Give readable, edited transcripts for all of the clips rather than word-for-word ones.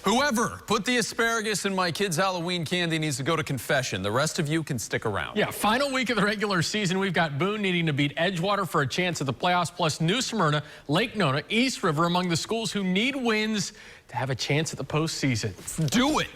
Whoever put the asparagus in my kid's Halloween candy needs to go to confession. The rest of you can stick around. Yeah, final week of the regular season. We've got Boone needing to beat Edgewater for a chance at the playoffs, plus New Smyrna, Lake Nona, East River among the schools who need wins to have a chance at the postseason. Let's do it.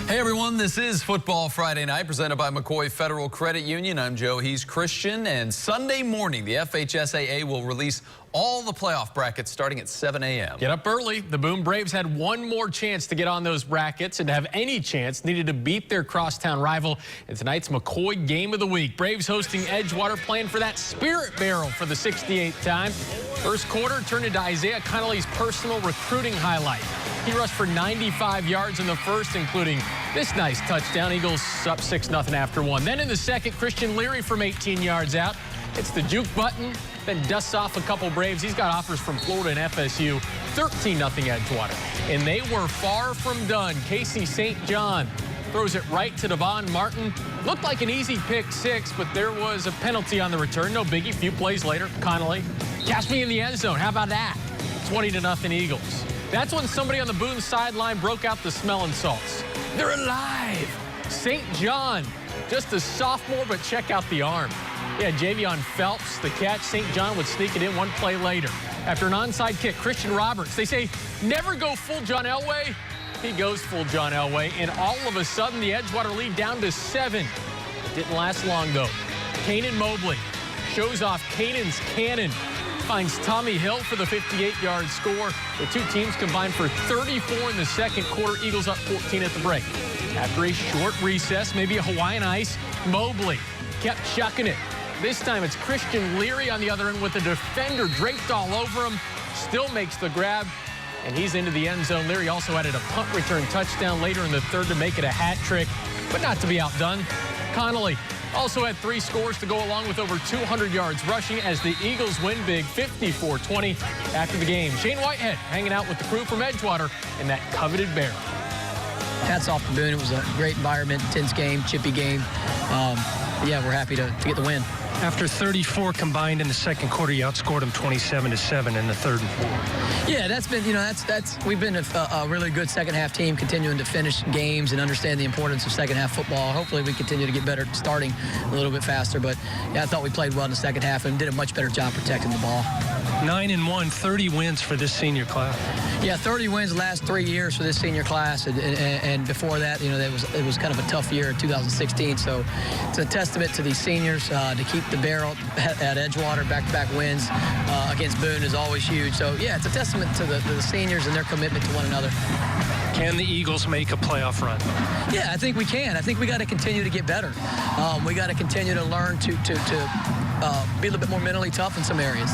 Hey everyone, this is Football Friday Night presented by McCoy Federal Credit Union. I'm Joe, he's Christian, and Sunday morning the FHSAA will release all the playoff brackets starting at 7 a.m. Get up early. The Boone Braves had one more chance to get on those brackets, and to have any chance needed to beat their crosstown rival in tonight's McCoy Game of the Week. Braves hosting Edgewater, playing for that Spirit Barrel for the 68th time. First quarter turned into Isaiah Connolly's personal recruiting highlight. He rushed for 95 yards in the first, including this nice touchdown. Eagles up 6-0 after one. Then in the second, Christian Leary from 18 yards out. It's the juke button, then dusts off a couple Braves. He's got offers from Florida and FSU. 13-0 Edgewater. And they were far from done. Casey St. John throws it right to Devon Martin. Looked like an easy pick six, but there was a penalty on the return. No biggie. A few plays later, Connolly cast me in the end zone. How about that? 20-0 Eagles. That's when somebody on the Boone sideline broke out the smelling salts. They're alive. St. John, just a sophomore, but check out the arm. Yeah, Javion Phelps, the catch. St. John would sneak it in one play later. After an onside kick, Christian Roberts. They say, never go full John Elway. He goes full John Elway, and all of a sudden, the Edgewater lead down to 7. It didn't last long, though. Kanan Mobley shows off Kanan's cannon. Finds Tommy Hill for the 58-yard score. The two teams combined for 34 in the second quarter. Eagles up 14 at the break. After a short recess, maybe a Hawaiian ice, Mobley kept chucking it. This time it's Christian Leary on the other end with a defender draped all over him. Still makes the grab, and he's into the end zone. Leary also added a punt return touchdown later in the third to make it a hat trick, but not to be outdone. Connolly also had 3 scores to go along with over 200 yards rushing as the Eagles win big 54-20 after the game. Shane Whitehead hanging out with the crew from Edgewater in that coveted barrel. Hats off to Boone. It was a great environment, intense game, chippy game. Yeah, we're happy to get the win. After 34 combined in the second quarter, you outscored them 27-7 in the third and fourth. Yeah, that's been, we've been a really good second half team, continuing to finish games and understand the importance of second half football. Hopefully we continue to get better starting a little bit faster, but yeah, I thought we played well in the second half and did a much better job protecting the ball. 9-1, 30 wins for this senior class. Yeah, 30 wins the last 3 years for this senior class, and before that, it was kind of a tough year in 2016. So it's a testament to these seniors to keep the barrel at Edgewater. Back-to-back wins against Boone is always huge. So yeah, it's a testament to the seniors and their commitment to one another. Can the Eagles make a playoff run? Yeah, I think we can. I think we got to continue to get better. We got to continue to learn to be a little bit more mentally tough in some areas.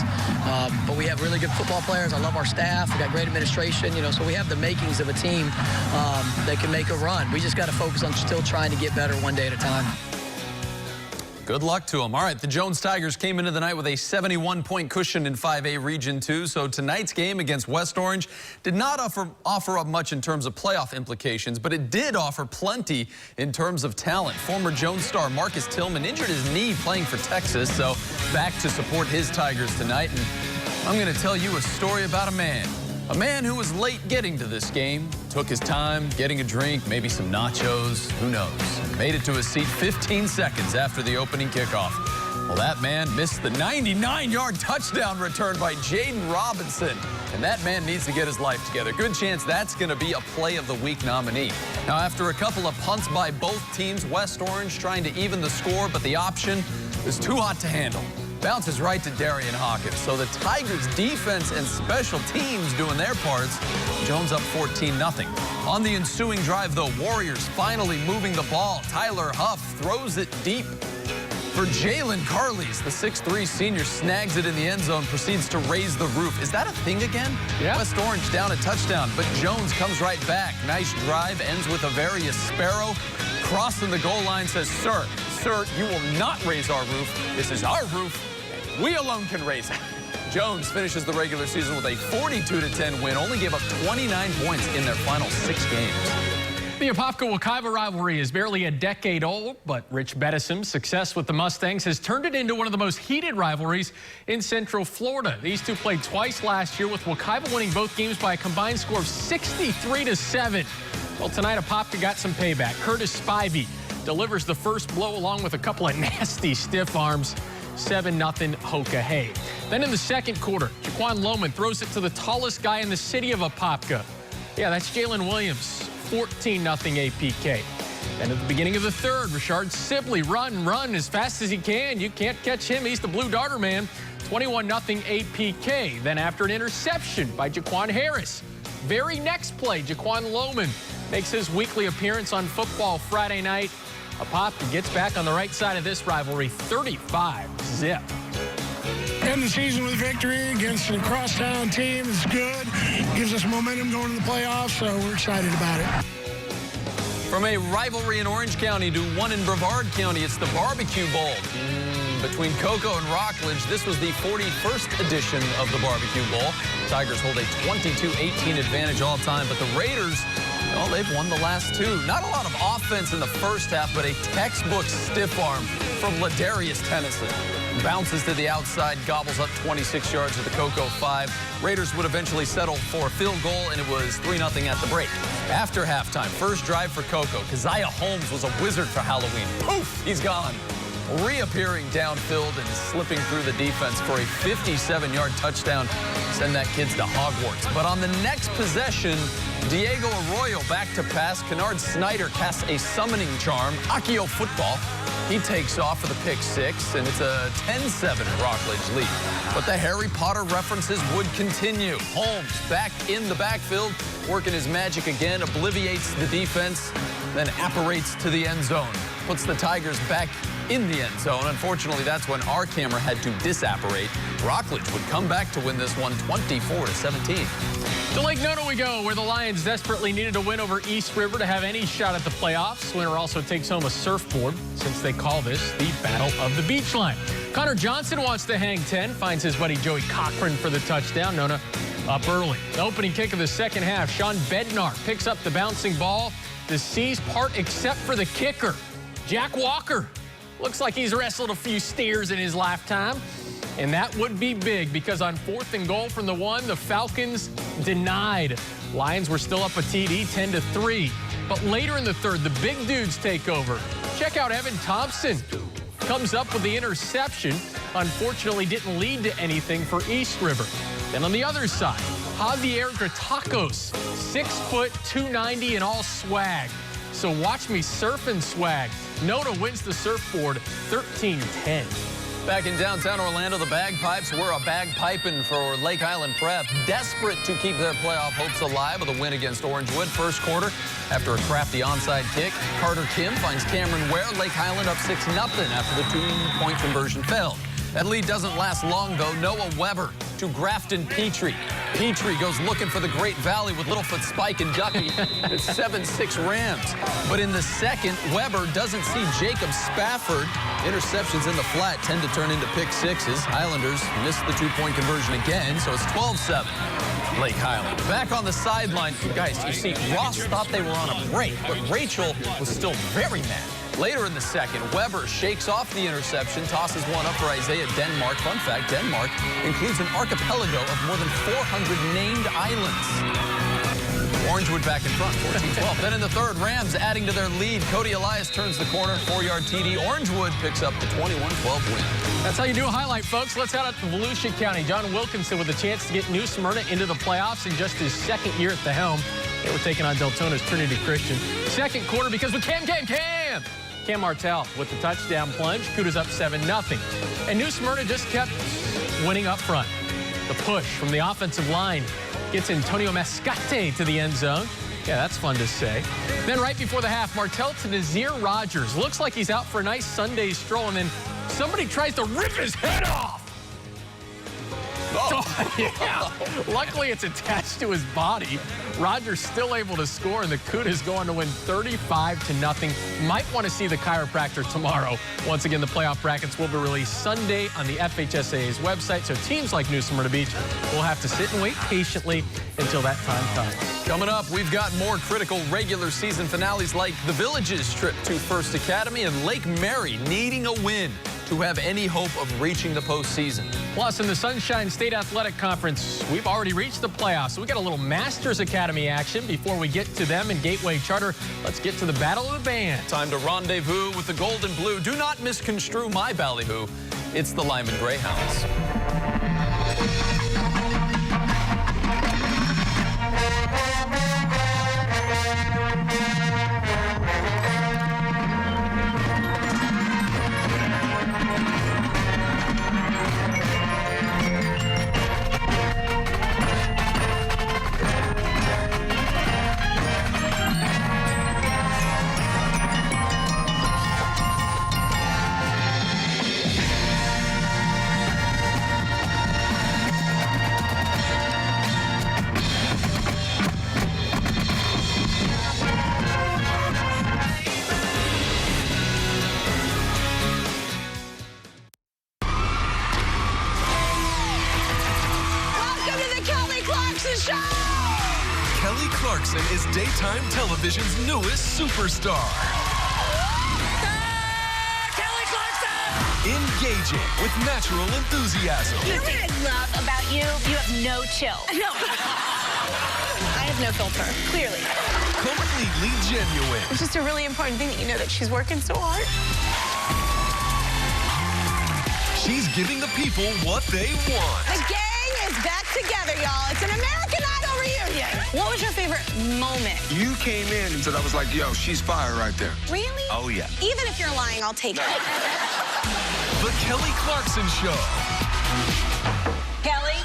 But we have really good football players. I love our staff. We got great administration. So we have the makings of a team that can make a run. We just got to focus on still trying to get better one day at a time. Good luck to them. All right, the Jones Tigers came into the night with a 71-point cushion in 5A Region 2, so tonight's game against West Orange did not offer up much in terms of playoff implications, but it did offer plenty in terms of talent. Former Jones star Marcus Tillman injured his knee playing for Texas, so back to support his Tigers tonight. And I'm going to tell you a story about a man who was late getting to this game, took his time getting a drink, maybe some nachos, who knows. Made it to his seat 15 seconds after the opening kickoff. Well, that man missed the 99-yard touchdown return by Jaden Robinson. And that man needs to get his life together. Good chance that's going to be a Play of the Week nominee. Now, after a couple of punts by both teams, West Orange trying to even the score, but the option is too hot to handle. Bounces right to Darian Hawkins. So the Tigers defense and special teams doing their parts. Jones up 14-0. On the ensuing drive, though, Warriors finally moving the ball. Tyler Huff throws it deep for Jalen Carleys. The 6'3 senior snags it in the end zone, proceeds to raise the roof. Is that a thing again? Yeah. West Orange down a touchdown, but Jones comes right back. Nice drive, ends with a Various Sparrow. Crossing the goal line, says, sir, you will not raise our roof. This is our roof. We alone can raise it. Jones finishes the regular season with a 42-10 win, only gave up 29 points in their final 6 games. The Apopka-Wekiva rivalry is barely a decade old, but Rich Bedesim's success with the Mustangs has turned it into one of the most heated rivalries in Central Florida. These two played twice last year, with Wekiva winning both games by a combined score of 63-7. Well, tonight Apopka got some payback. Curtis Spivey delivers the first blow along with a couple of nasty stiff arms. 7-0 Hoka Hay. Then in the second quarter, Jaquan Lohman throws it to the tallest guy in the city of Apopka. Yeah, that's Jalen Williams. 14-0 APK. Then at the beginning of the third, Rashard Sibley run as fast as he can. You can't catch him. He's the blue darter man. 21-0 APK. Then after an interception by Jaquan Harris, very next play, Jaquan Lohman makes his weekly appearance on Football Friday night. Apopka gets back on the right side of this rivalry, 35-0. End the season with victory against a crosstown team is good. Gives us momentum going to the playoffs, so we're excited about it. From a rivalry in Orange County to one in Brevard County, it's the Barbecue Bowl. Between Cocoa and Rockledge, this was the 41st edition of the Barbecue Bowl. Tigers hold a 22-18 advantage all time, but the Raiders, well, they've won the last 2. Not a lot of offense in the first half, but a textbook stiff arm from Ladarius Tennyson. Bounces to the outside, gobbles up 26 yards with the Cocoa 5. Raiders would eventually settle for a field goal, and it was 3-0 at the break. After halftime, first drive for Cocoa. Keziah Holmes was a wizard for Halloween. Poof, he's gone. Reappearing downfield and slipping through the defense for a 57-yard touchdown. Send that kid to Hogwarts. But on the next possession, Diego Arroyo back to pass. Kennard Snyder casts a summoning charm. Akio football. He takes off for the pick 6, and it's a 10-7 Rockledge lead. But the Harry Potter references would continue. Holmes back in the backfield, working his magic again, obliviates the defense, then apparates to the end zone. Puts the Tigers back in the end zone. Unfortunately, that's when our camera had to disapparate. Rockledge would come back to win this one 24-17. To Lake Nona we go, where the Lions desperately needed a win over East River to have any shot at the playoffs. Winner also takes home a surfboard, since they call this the Battle of the Beach Line. Connor Johnson wants to hang 10, finds his buddy Joey Cochran for the touchdown. Nona up early. The opening kick of the second half, Sean Bednar picks up the bouncing ball. The C's part except for the kicker, Jack Walker. Looks like he's wrestled a few steers in his lifetime. And that would be big, because on 4th and goal from the 1, the Falcons denied. Lions were still up a TD 10-3. But later in the third, the big dudes take over. Check out Evan Thompson. Comes up with the interception. Unfortunately, didn't lead to anything for East River. Then on the other side, Javier Gratacos, 6 foot, 290 and all swag. So watch me surf and swag. Nona wins the surfboard 13-10. Back in downtown Orlando, the Bagpipes were a bagpiping for Lake Highland Prep. Desperate to keep their playoff hopes alive with a win against Orangewood. First quarter, after a crafty onside kick, Carter Kim finds Cameron Ware. Lake Highland up 6-0 after the 2-point conversion failed. That lead doesn't last long, though. Noah Weber to Grafton Petrie. Petrie goes looking for the Great Valley with Littlefoot, Spike, and Ducky. It's 7-6 Rams. But in the second, Weber doesn't see Jacob Spafford. Interceptions in the flat tend to turn into pick 6s. Highlanders missed the 2-point conversion again, so it's 12-7. Lake Highland. Back on the sideline. Guys, you see, Ross thought they were on a break, but Rachel was still very mad. Later in the second, Weber shakes off the interception, tosses one up for Isaiah Denmark. Fun fact, Denmark includes an archipelago of more than 400 named islands. Orangewood back in front, 14-12. Then in the third, Rams adding to their lead. Cody Elias turns the corner, 4-yard TD. Orangewood picks up the 21-12 win. That's how you do a highlight, folks. Let's head out to Volusia County. John Wilkinson with a chance to get New Smyrna into the playoffs in just his second year at the helm. They were taking on Deltona's Trinity Christian. Second quarter, because with Cam Cam Martell with the touchdown plunge. Cougars up 7-0. And New Smyrna just kept winning up front. The push from the offensive line gets Antonio Mascate to the end zone. Yeah, that's fun to say. Then right before the half, Martell to Nazir Rogers. Looks like he's out for a nice Sunday stroll, and then somebody tries to rip his head off. Oh, yeah. Luckily, it's attached to his body. Rogers still able to score, and the Cougars going to win 35-0. Might want to see the chiropractor tomorrow. Once again, the playoff brackets will be released Sunday on the FHSAA's website, so teams like New Smyrna Beach will have to sit and wait patiently until that time comes. Coming up, we've got more critical regular season finales like the Village's trip to First Academy and Lake Mary needing a win to have any hope of reaching the postseason. Plus, in the Sunshine State Athletic Conference, we've already reached the playoffs. So we got a little Masters Academy action before we get to them in Gateway Charter. Let's get to the Battle of the Band. Time to rendezvous with the Gold and Blue. Do not misconstrue my ballyhoo. It's the Lyman Greyhounds. Is daytime television's newest superstar. Kelly Clarkson! Engaging with natural enthusiasm. You know what I love about you? You have no chill. No. I have no filter, clearly. Completely genuine. It's just a really important thing that you know that she's working so hard. She's giving the people what they want. The gang is back together, y'all. It's an American Idol reunion. What was your favorite moment? You came in and said, I was like, yo, she's fire right there. Really? Oh, yeah. Even if you're lying, I'll take it. The Kelly Clarkson Show. Kelly?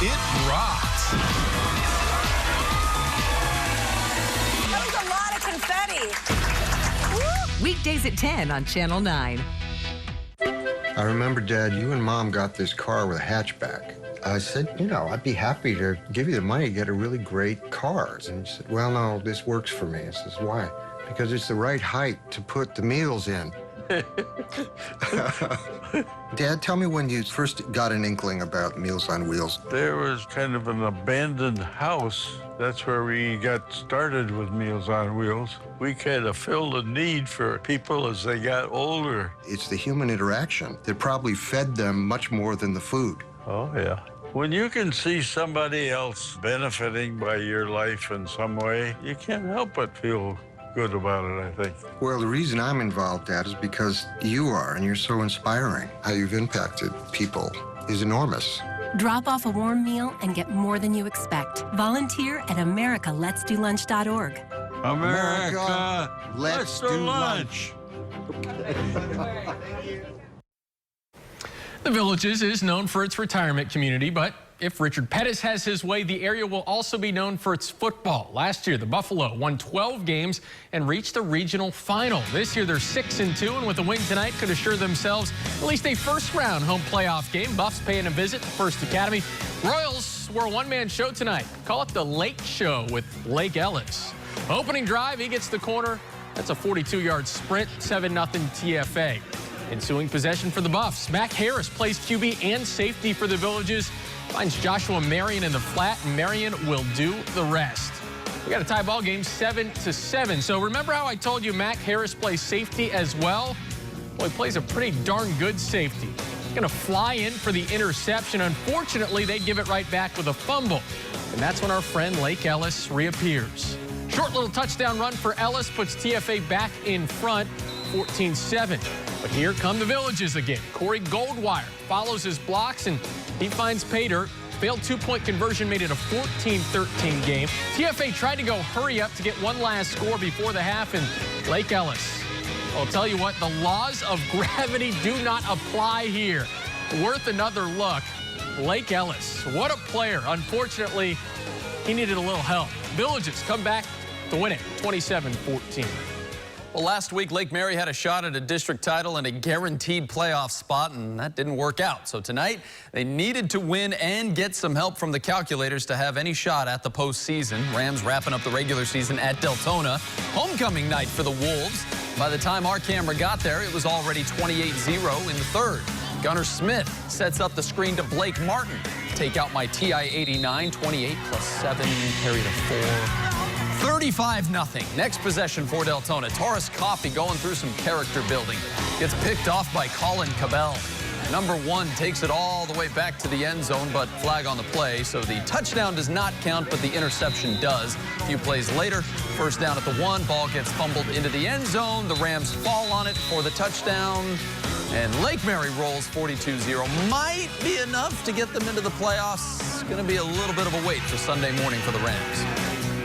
It rocks. That was a lot of confetti. Weekdays at 10 on Channel 9. I remember, Dad, you and Mom got this car with a hatchback. I said, you know, I'd be happy to give you the money to get a really great car. And he said, well, no, this works for me. I says, why? Because it's the right height to put the meals in. Dad, tell me when you first got an inkling about Meals on Wheels. There was kind of an abandoned house. That's where we got started with Meals on Wheels. We kind of filled a need for people as they got older. It's the human interaction that probably fed them much more than the food. Oh, yeah. When you can see somebody else benefiting by your life in some way, you can't help but feel good about it, I think. Well, the reason I'm involved, Dad, is because you are, and you're so inspiring. How you've impacted people is enormous. Drop off a warm meal and get more than you expect. Volunteer at americaletsdolunch.org. America, let's do lunch. The Villages is known for its retirement community, but if Richard Pettis has his way, the area will also be known for its football. Last year, the Buffalo won 12 games and reached the regional final. This year, they're 6-2, and with a win tonight, could assure themselves at least a first-round home playoff game. Buffs paying a visit to First Academy. Royals were a one-man show tonight. Call it the Lake Show with Lake Ellis. Opening drive, he gets the corner. That's a 42-yard sprint, 7-0 TFA. Ensuing possession for the Buffs. Mac Harris plays QB and safety for the Villages. Finds Joshua Marion in the flat, and Marion will do the rest. We got a tie ball game, 7-7. So remember how I told you Mac Harris plays safety as well? Well, he plays a pretty darn good safety. He's going to fly in for the interception. Unfortunately, they give it right back with a fumble. And that's when our friend Lake Ellis reappears. Short little touchdown run for Ellis puts TFA back in front, 14-7. But here come the Villages again. Corey Goldwire follows his blocks, and he finds pay dirt. Failed two-point conversion made it a 14-13 game. TFA tried to go hurry up to get one last score before the half, and Lake Ellis. I'll tell you what, the laws of gravity do not apply here. Worth another look. Lake Ellis, what a player. Unfortunately, he needed a little help. Villages come back to win it, 27-14. Well, last week, Lake Mary had a shot at a district title and a guaranteed playoff spot, and that didn't work out. So tonight, they needed to win and get some help from the calculators to have any shot at the postseason. Rams wrapping up the regular season at Deltona. Homecoming night for the Wolves. By the time our camera got there, it was already 28-0 in the third. Gunnar Smith sets up the screen to Blake Martin. Take out my TI-89, 28 plus 7, carry to 4. 35-0. Next possession for Deltona. Taurus Coffey going through some character building. Gets picked off by Colin Cabell. Number 1 takes it all the way back to the end zone, but flag on the play. So the touchdown does not count, but the interception does. A few plays later, first down at the 1. Ball gets fumbled into the end zone. The Rams fall on it for the touchdown. And Lake Mary rolls 42-0. Might be enough to get them into the playoffs. Going to be a little bit of a wait for Sunday morning for the Rams.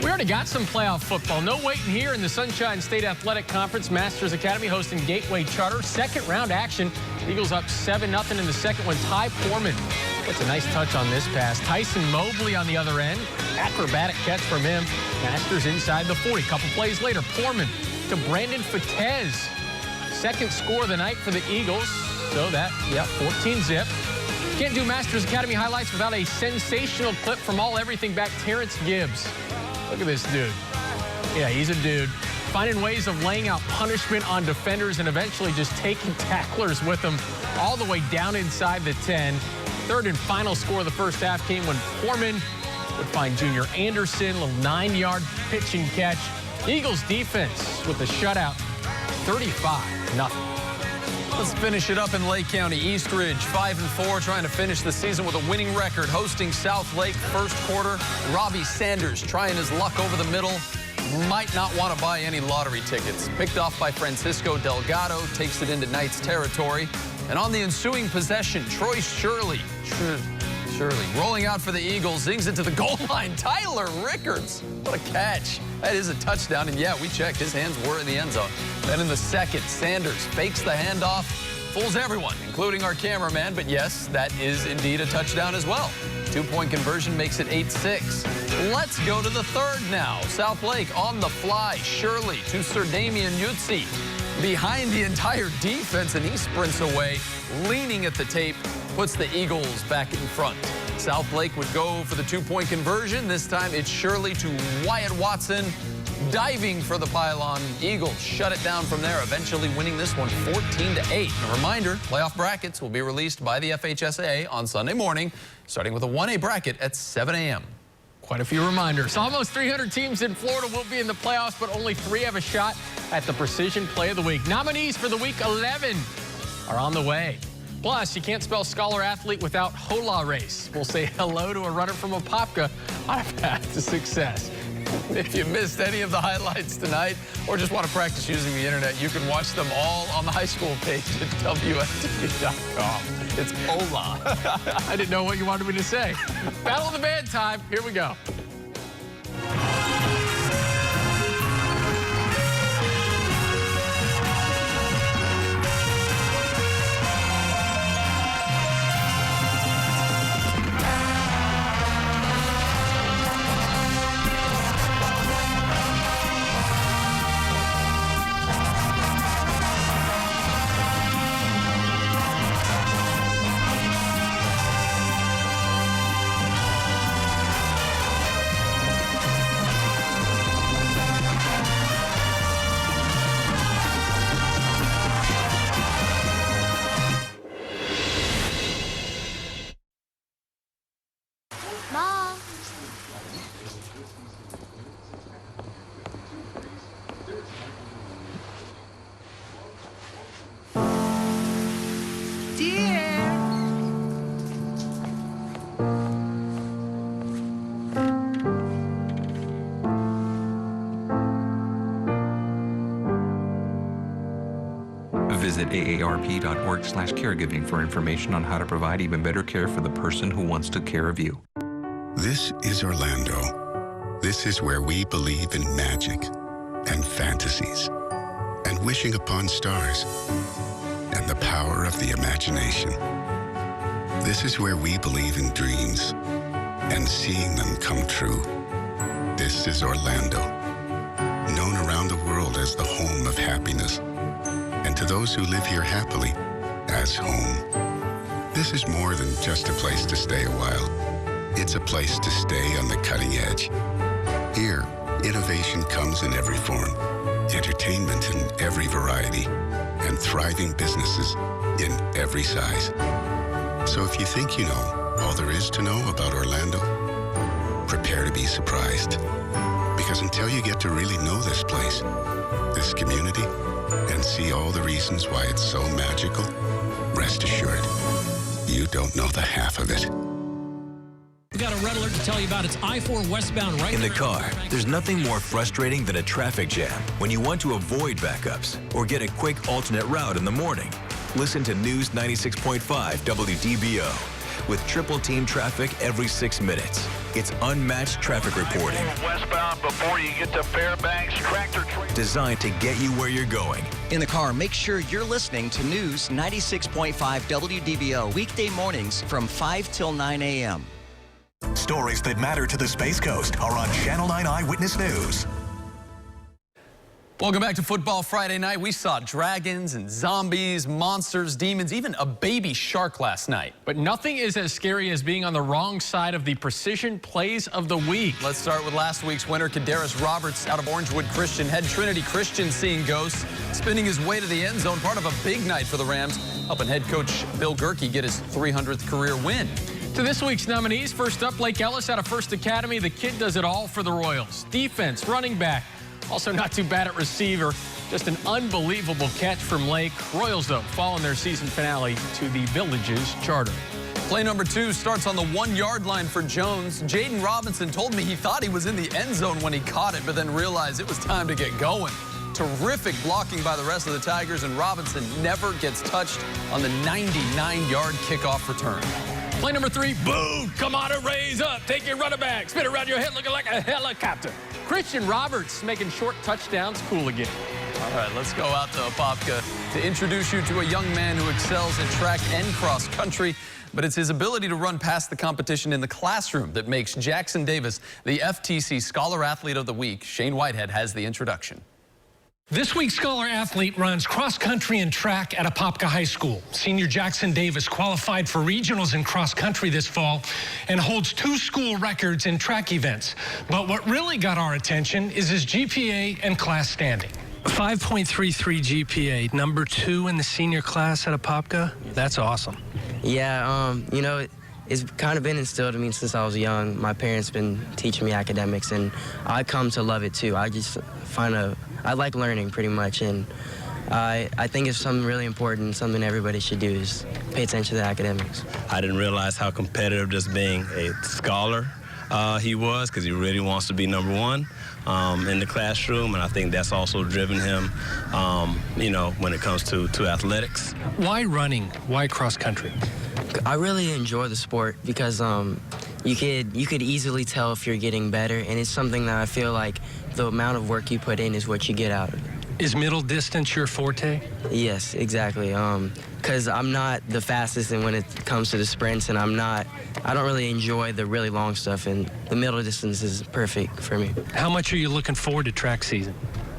We already got some playoff football. No waiting here in the Sunshine State Athletic Conference. Masters Academy hosting Gateway Charter. Second round action. Eagles up 7-0 in the second one. Ty Foreman puts a nice touch on this pass. Tyson Mobley on the other end. Acrobatic catch from him. Masters inside the 40. Couple plays later. Foreman to Brandon Fatez. Second score of the night for the Eagles. So that, 14-zip. Can't do Masters Academy highlights without a sensational clip from All Everything back Terrence Gibbs. Look at this dude. Yeah, he's a dude. Finding ways of laying out punishment on defenders and eventually just taking tacklers with them all the way down inside the 10. Third and final score of the first half came when Foreman would find Junior Anderson, a little 9-yard pitch and catch. Eagles defense with the shutout, 35-0. Let's finish it up in Lake County. Eastridge 5-4, trying to finish the season with a winning record, hosting South Lake first quarter. Robbie Sanders trying his luck over the middle. Might not want to buy any lottery tickets. Picked off by Francisco Delgado, takes it into Knights territory. And on the ensuing possession, Troy Shirley rolling out for the Eagles, zings it to the goal line. Tyler Rickards, what a catch. That is a touchdown, and yeah, we checked. His hands were in the end zone. Then in the second, Sanders fakes the handoff, fools everyone, including our cameraman, but yes, that is indeed a touchdown as well. 2-point conversion makes it 8-6. Let's go to the third now. South Lake on the fly. Shirley to Sir Damian Yutzi behind the entire defense, and he sprints away, leaning at the tape, puts the Eagles back in front. South Lake would go for the 2-point conversion. This time it's Shirley to Wyatt Watson, diving for the pylon. Eagles shut it down from there, eventually winning this one 14-8. A reminder, playoff brackets will be released by the FHSAA on Sunday morning, starting with a 1A bracket at 7 a.m. Quite a few reminders. Almost 300 teams in Florida will be in the playoffs, but only 3 have a shot at the Precision Play of the Week. Nominees for the Week 11 are on the way. Plus, you can't spell scholar athlete without Hola Race. We'll say hello to a runner from Apopka on a path to success. If you missed any of the highlights tonight or just want to practice using the internet, you can watch them all on the high school page at WSTV.com. It's Hola. I didn't know what you wanted me to say. Battle of the Band time. Here we go. Mom. Visit aarp.org/caregiving for information on how to provide even better care for the person who wants to care of you. This is Orlando. This is where we believe in magic and fantasies. and wishing upon stars, and the power of the imagination. This is where we believe in dreams and seeing them come true. This is Orlando, known around the world as the home of happiness, and to those who live here happily, as home. This is more than just a place to stay a while. It's a place to stay on the cutting edge. Here, innovation comes in every form, entertainment in every variety, and thriving businesses in every size. So if you think you know all there is to know about Orlando, prepare to be surprised. Because until you get to really know this place, this community, and see all the reasons why it's so magical, rest assured, you don't know the half of it. We've got a red alert to tell you about. It's I-4 westbound right in the car. There's nothing more frustrating than a traffic jam when you want to avoid backups or get a quick alternate route in the morning. Listen to News 96.5 WDBO with triple team traffic every 6 minutes. It's unmatched traffic reporting. Westbound before you get to Fairbanks, tractor designed to get you where you're going. In the car, make sure you're listening to News 96.5 WDBO weekday mornings from 5 till 9 a.m. Stories that matter to the Space Coast are on Channel 9 Eyewitness News. Welcome back to Football Friday night. We saw dragons and zombies, monsters, demons, even a baby shark last night. But nothing is as scary as being on the wrong side of the precision plays of the week. Let's start with last week's winner, Kadaris Roberts out of Orangewood Christian. Head Trinity Christian seeing ghosts, spinning his way to the end zone, part of a big night for the Rams, helping head coach Bill Gerke get his 300th career win. To this week's nominees, first up, Blake Ellis out of First Academy. The kid does it all for the Royals. Defense, running back, also not too bad at receiver. Just an unbelievable catch from Lake. Royals, though, following their season finale to the Villages charter. Play number 2 starts on the 1-yard line for Jones. Jaden Robinson told me he thought he was in the end zone when he caught it, but then realized it was time to get going. Terrific blocking by the rest of the Tigers, and Robinson never gets touched on the 99-yard kickoff return. Play number 3, Boone, come on and raise up. Take your running back, spin around your head looking like a helicopter. Christian Roberts making short touchdowns cool again. All right, let's go out to Apopka to introduce you to a young man who excels in track and cross country, but it's his ability to run past the competition in the classroom that makes Jackson Davis the FTC Scholar Athlete of the Week. Shane Whitehead has the introduction. This week's Scholar Athlete runs cross country and track at Apopka High School. Senior Jackson Davis qualified for regionals in cross country this fall and holds 2 school records in track events. But what really got our attention is his GPA and class standing. 5.33 GPA, number 2 in the senior class at Apopka. That's awesome. Yeah, you know, it's kind of been instilled in me since I was young. My parents been teaching me academics, and I come to love it too. I like learning pretty much, and I think it's something really important, something everybody should do is pay attention to the academics. I didn't realize how competitive just being a scholar he was, because he really wants to be number 1 in the classroom, and I think that's also driven him, you know, when it comes to athletics. Why running? Why cross country? I really enjoy the sport because you could easily tell if you're getting better, and it's something that I feel like the amount of work you put in is what you get out of it. Is middle distance your forte? Yes, exactly. Because I'm not the fastest when it comes to the sprints, and I don't really enjoy the really long stuff, and the middle distance is perfect for me. How much are you looking forward to track season?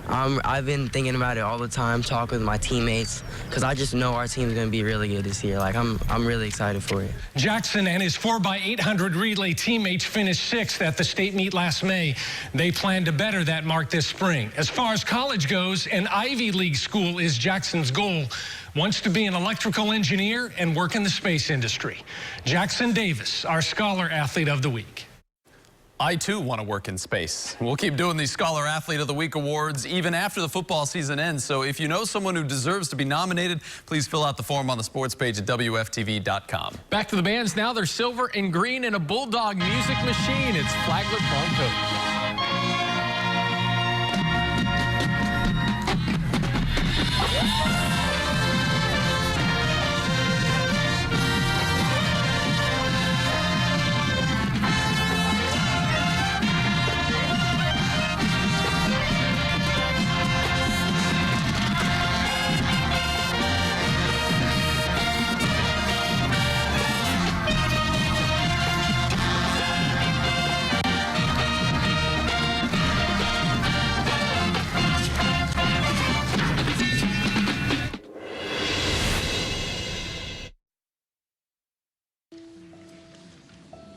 I've been thinking about it all the time, talking with my teammates, because I just know our team's going to be really good this year. Like, I'm really excited for it. Jackson and his 4x800 relay teammates finished 6th at the state meet last May. They plan to better that mark this spring. As far as college goes, an Ivy League school is Jackson's goal. Wants to be an electrical engineer and work in the space industry. Jackson Davis, our Scholar Athlete of the Week. I, too, want to work in space. We'll keep doing these Scholar Athlete of the Week awards even after the football season ends. So if you know someone who deserves to be nominated, please fill out the form on the sports page at WFTV.com. Back to the bands now. They're silver and green in a Bulldog music machine. It's Flagler Bronco.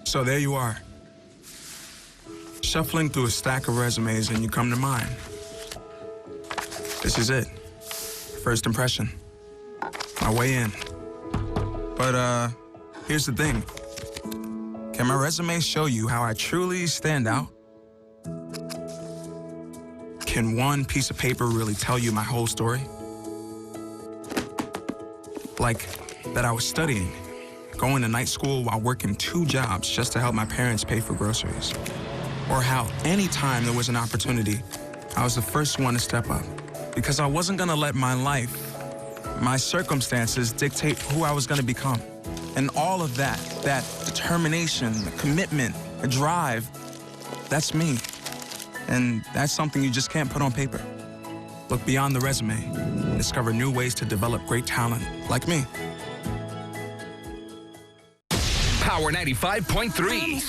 So there you are, shuffling through a stack of resumes, and you come to mine. This is it. First impression. My way in. But here's the thing. Can my resume show you how I truly stand out? Can one piece of paper really tell you my whole story? Like that I was studying, going to night school while working 2 jobs just to help my parents pay for groceries. Or how anytime there was an opportunity, I was the first one to step up. Because I wasn't gonna let my life, my circumstances dictate who I was gonna become. And all of that determination, the commitment, the drive, that's me. And that's something you just can't put on paper. Look beyond the resume, discover new ways to develop great talent like me. Power 95.3.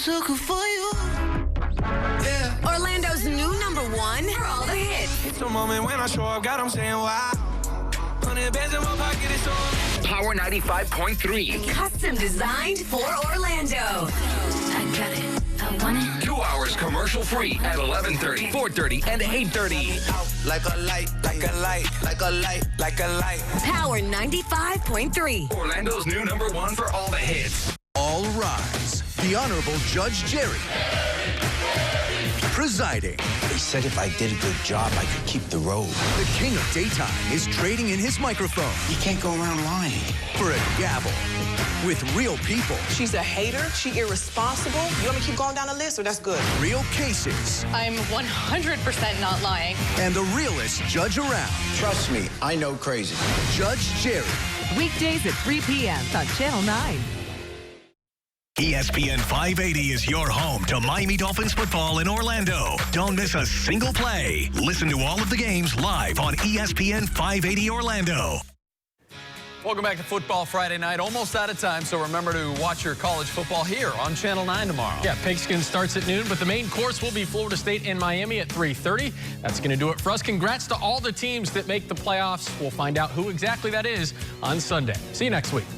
Orlando's new #1 for all the hits. It's a moment when I show up, God, I'm saying wow. 100 bands in my pocket, it's on. Power 95.3. Custom designed for Orlando. I got it. I want it. 2 hours commercial free at 11:30, 4:30, and 8:30. Like a light, like a light, like a light, like a light. Power 95.3. Orlando's new #1 for all the hits. All rise. The Honorable Judge Jerry presiding. They said if I did a good job, I could keep the road. The king of daytime is trading in his microphone. You can't go around lying. For a gavel with real people. She's a hater. She irresponsible. You want me to keep going down the list, or that's good? Real cases. I'm 100% not lying. And the realest judge around. Trust me, I know crazy. Judge Jerry. Weekdays at 3 p.m. on Channel 9. ESPN 580 is your home to Miami Dolphins football in Orlando. Don't miss a single play. Listen to all of the games live on ESPN 580 Orlando. Welcome back to Football Friday night. Almost out of time, so remember to watch your college football here on Channel 9 tomorrow. Yeah, Pigskin starts at noon, but the main course will be Florida State and Miami at 3:30. That's going to do it for us. Congrats to all the teams that make the playoffs. We'll find out who exactly that is on Sunday. See you next week.